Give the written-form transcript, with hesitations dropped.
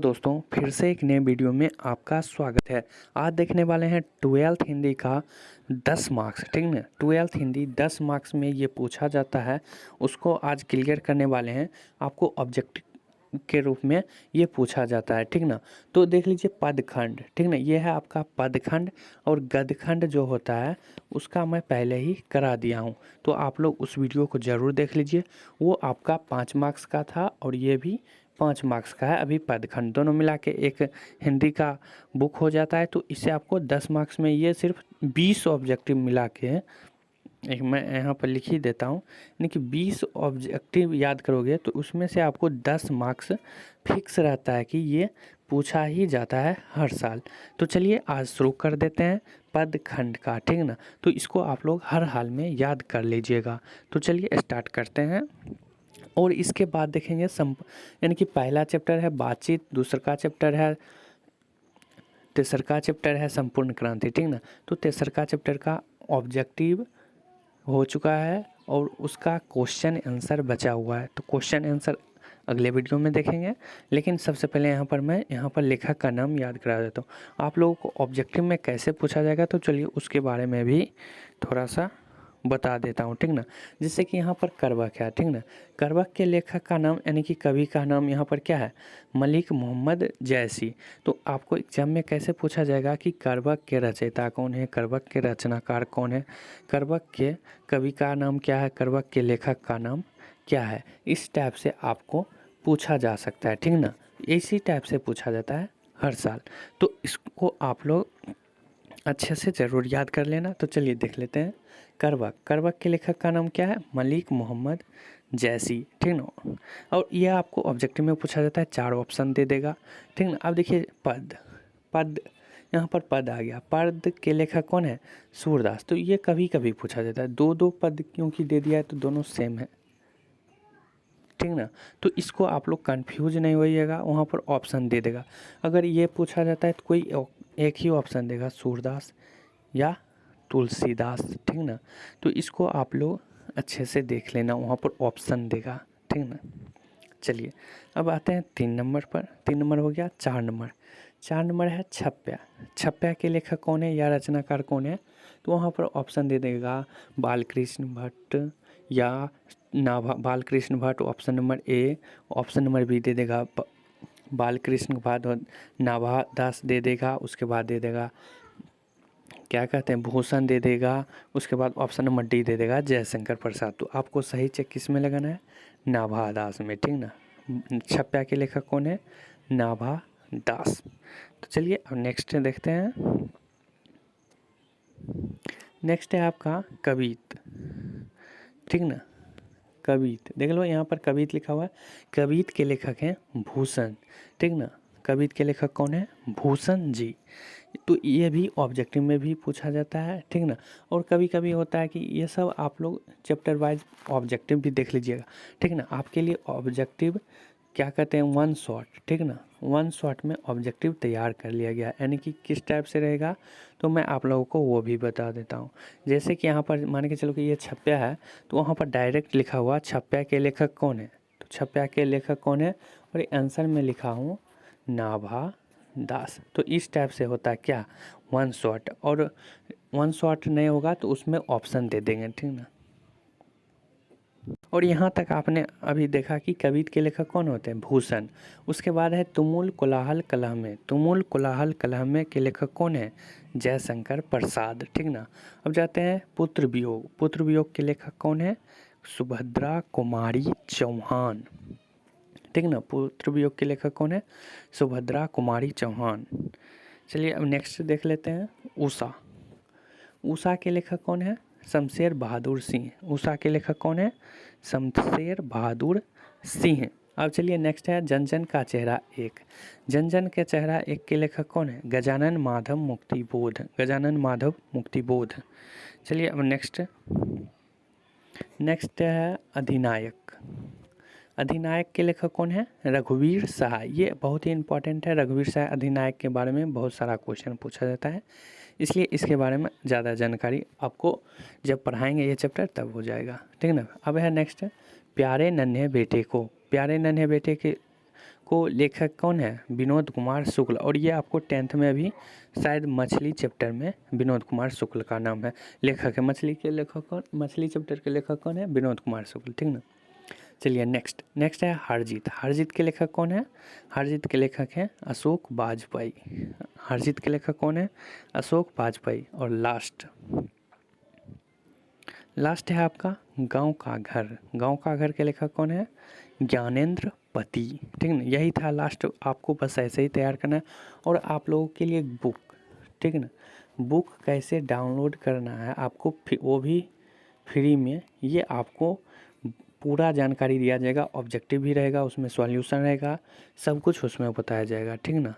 दोस्तों फिर से एक नए वीडियो में आपका स्वागत है। आज देखने वाले हैं 12th हिंदी का 10 मार्क्स, ठीक ना। 12th हिंदी 10 मार्क्स में ये पूछा जाता है, उसको आज क्लियर करने वाले हैं। आपको ऑब्जेक्टिव के रूप में ये पूछा जाता है, ठीक ना। तो देख लीजिए पदखंड, ठीक ना, ये है आपका पदखंड। और गदखंड जो होता है उसका मैं पहले ही करा दिया हूँ, तो आप लोग उस वीडियो को ज़रूर देख लीजिए। वो आपका 5 मार्क्स का था और ये भी 5 मार्क्स का है। अभी पदखंड दोनों मिला के एक हिंदी का बुक हो जाता है, तो इससे आपको 10 मार्क्स में ये सिर्फ 20 ऑब्जेक्टिव मिला के, एक मैं यहाँ पर लिख ही देता हूँ, यानी कि 20 ऑब्जेक्टिव याद करोगे तो उसमें से आपको 10 मार्क्स फिक्स रहता है कि ये पूछा ही जाता है हर साल। तो चलिए आज शुरू कर देते हैं पदखंड का, ठीक ना। तो इसको आप लोग हर हाल में याद कर लीजिएगा। तो चलिए स्टार्ट करते हैं। और इसके बाद देखेंगे यानी कि पहला चैप्टर है बातचीत, दूसरा चैप्टर है, तेसरका चैप्टर है संपूर्ण क्रांति, ठीक ना। तो तेसरका चैप्टर का ऑब्जेक्टिव हो चुका है और उसका क्वेश्चन आंसर बचा हुआ है। तो क्वेश्चन आंसर अगले वीडियो में देखेंगे, लेकिन सबसे पहले मैं यहाँ पर लेखक का नाम याद करा देता हूँ। आप लोगों को ऑब्जेक्टिव में कैसे पूछा जाएगा तो चलिए उसके बारे में भी थोड़ा सा बता देता हूँ, ठीक ना। जिससे कि यहाँ पर करवक है, ठीक ना। करवक के लेखक का नाम यानी कि कवि का नाम यहाँ पर क्या है, मलिक मोहम्मद जैसी। तो आपको एग्जाम में कैसे पूछा जाएगा कि करवक के रचयिता कौन है, करवक के रचनाकार कौन है, करवक के कवि का नाम क्या है, करवक के लेखक का नाम क्या है। इस टाइप से आपको पूछा जा सकता है, ठीक ना। इसी टाइप से पूछा जाता है हर साल। तो इसको आप लोग अच्छे से ज़रूर याद कर लेना। तो चलिए देख लेते हैं करवक। करवक के लेखक का नाम क्या है, मलिक मोहम्मद जैसी, ठीक ना। और यह आपको ऑब्जेक्टिव में पूछा जाता है, 4 ऑप्शन दे देगा, ठीक ना। अब देखिए पद यहाँ पर पद आ गया। पद के लेखक कौन है, सूरदास। तो ये कभी कभी पूछा जाता है, 2-2 पद क्योंकि दे दिया है तो दोनों सेम है, ठीक ना। तो इसको आप लोग कंफ्यूज नहीं होइएगा, वहाँ पर ऑप्शन दे देगा। अगर ये पूछा जाता है तो कोई एक ही ऑप्शन देगा, सूरदास या तुलसीदास, ठीक ना। तो इसको आप लोग अच्छे से देख लेना, वहाँ पर ऑप्शन देगा, ठीक ना। चलिए अब आते हैं 3 नंबर पर। 3 नंबर हो गया। 4 नंबर है छप्या। छप्या के लेखक कौन है या रचनाकार कौन है, तो वहाँ पर ऑप्शन दे देगा बालकृष्ण भट्ट या Balkrishna Bhatt, option number A. Option number B दे देगा बालकृष्ण भट्ट, नाभादास दे देगा। उसके बाद दे देगा क्या कहते हैं, भूषण दे देगा। उसके बाद ऑप्शन नंबर डी दे देगा जयशंकर प्रसाद। तो आपको सही चेक किस में लगाना है, नाभादास में, ठीक ना। छप्या के लेखक कौन है, नाभादास। तो चलिए अब नेक्स्ट देखते हैं। नेक्स्ट है आपका कवित, ठीक ना। कवित देख लो, यहाँ पर कवित लिखा हुआ है। कवित के लेखक हैं भूषण, ठीक ना। कवित के लेखक कौन है, भूषण जी। तो ये भी ऑब्जेक्टिव में भी पूछा जाता है, ठीक ना। और कभी कभी होता है कि ये सब आप लोग चैप्टर वाइज ऑब्जेक्टिव भी देख लीजिएगा, ठीक ना। आपके लिए ऑब्जेक्टिव क्या कहते हैं, 1 शॉट, ठीक ना। 1 शॉट में ऑब्जेक्टिव तैयार कर लिया गया, यानी कि किस टाइप से रहेगा तो मैं आप लोगों को वो भी बता देता हूँ। जैसे कि यहाँ पर मान के चलो कि ये छप्या है, तो वहाँ पर डायरेक्ट लिखा हुआ छप्या के लेखक कौन है, तो छप्या के लेखक कौन है, और आंसर में लिखा हूँ नाभादास। तो इस टाइप से होता है क्या, 1 शॉट। और 1 शॉट नहीं होगा तो उसमें ऑप्शन दे देंगे, ठीक ना। और यहाँ तक आपने अभी देखा कि कवित के लेखक कौन होते हैं, भूषण। उसके बाद है तुमुल कोलाहल कलह में। तुमुल कोलाहल कलह में के लेखक कौन है, जयशंकर प्रसाद, ठीक ना। अब जाते हैं पुत्र वियोग। पुत्र वियोग के लेखक कौन है, सुभद्रा कुमारी चौहान, ठीक ना। पुत्र वियोग के लेखक कौन है, सुभद्रा कुमारी चौहान। चलिए अब नेक्स्ट देख लेते हैं उषा। उषा के लेखक कौन है, शमशेर बहादुर सिंह। उषा के लेखक कौन है, शमशेर बहादुर सिंह। अब चलिए नेक्स्ट है जन जन का चेहरा एक। जन जन के चेहरा एक के लेखक कौन है, गजानन माधव मुक्तिबोध। गजानन माधव मुक्तिबोध। चलिए अब नेक्स्ट है अधिनायक। अधिनायक के लेखक कौन है, रघुवीर सहाय। ये बहुत ही इंपॉर्टेंट है, रघुवीर सहाय अधिनायक के बारे में बहुत सारा क्वेश्चन पूछा जाता है, इसलिए इसके बारे में ज़्यादा जानकारी आपको जब पढ़ाएंगे ये चैप्टर तब हो जाएगा, ठीक ना। अब है नेक्स्ट प्यारे नन्हे बेटे को। प्यारे नन्हे बेटे को आपको लेखक कौन है? विनोद कुमार शुक्ल। और ये आपको 10th में भी शायद मछली चैप्टर में विनोद कुमार शुक्ल का नाम है, लेखक है। मछली चैप्टर के लेखक कौन है? विनोद कुमार शुक्ल, ठीक ना। चलिए नेक्स्ट है हारजीत। हारजीत के लेखक कौन है? हारजीत के लेखक हैं अशोक वाजपेयी। हारजीत के लेखक कौन है? अशोक वाजपेयी। और लास्ट है आपका गांव का घर। गांव का घर के लेखक कौन है? ज्ञानेंद्र पति, ठीक ना। यही था लास्ट, आपको बस ऐसे ही तैयार करना है। और आप लोगों के लिए बुक, ठीक ना, बुक कैसे डाउनलोड करना है आपको, वो भी फ्री में। ये आपको पूरा जानकारी दिया जाएगा, ऑब्जेक्टिव भी रहेगा उसमें, सॉल्यूशन रहेगा, सब कुछ उसमें बताया जाएगा, ठीक ना।